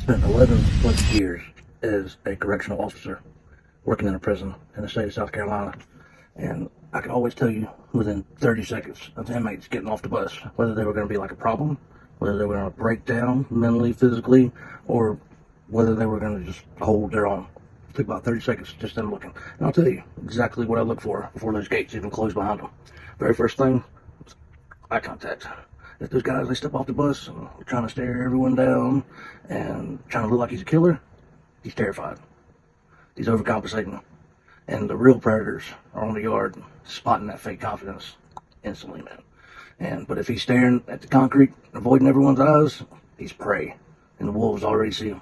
spent 11 plus years as a correctional officer working in a prison in the state of South Carolina. And I could always tell you within 30 seconds of the inmates getting off the bus whether they were going to be like a problem, whether they were going to break down mentally, physically, or whether they were going to just hold their own. It took about 30 seconds just them looking. And I'll tell you exactly what I look for before those gates even close behind them. Very first thing, eye contact. If those guys, they step off the bus and they're trying to stare everyone down and trying to look like he's a killer, he's terrified. He's overcompensating. And the real predators are on the yard spotting that fake confidence instantly, man. But if he's staring at the concrete, avoiding everyone's eyes, he's prey. And the wolves already see him.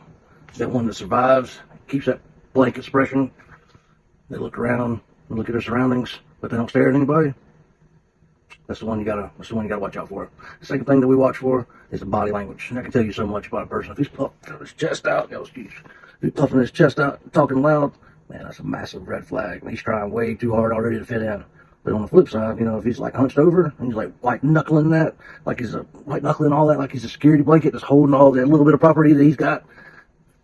That one that survives, keeps that blank expression. They look around and look at their surroundings, but they don't stare at anybody. That's the one you gotta watch out for. The second thing that we watch for is the body language. And I can tell you so much about a person. If he's puffing his chest out, if he's puffing his chest out, talking loud, man, that's a massive red flag. He's trying way too hard already to fit in. But on the flip side, if he's like hunched over and he's like white knuckling that, like he's a white knuckling all that, like he's a security blanket that's holding all that little bit of property that he's got,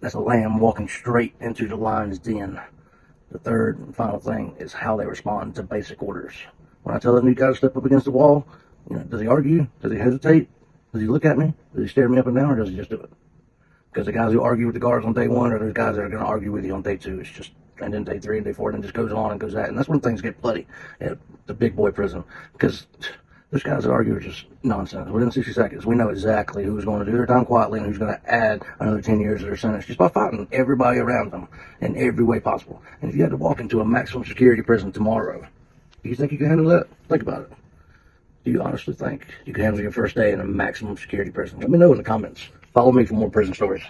that's a lamb walking straight into the lion's den. The third and final thing is how they respond to basic orders. When I tell them you got to step up against the wall, does he argue? Does he hesitate? Does he look at me? Does he stare me up and down, or does he just do it? Because the guys who argue with the guards on day one are those guys that are going to argue with you on day two. It's just, and then day three and day four, and then just goes on and goes that. And that's when things get bloody at the big boy prison. Because those guys that argue are just nonsense. Within 60 seconds, we know exactly who's going to do their time quietly and who's going to add another 10 years to their sentence just by fighting everybody around them in every way possible. And if you had to walk into a maximum security prison tomorrow, do you think you can handle that? Think about it. Do you honestly think you can handle your first day in a maximum security prison? Let me know in the comments. Follow me for more prison stories.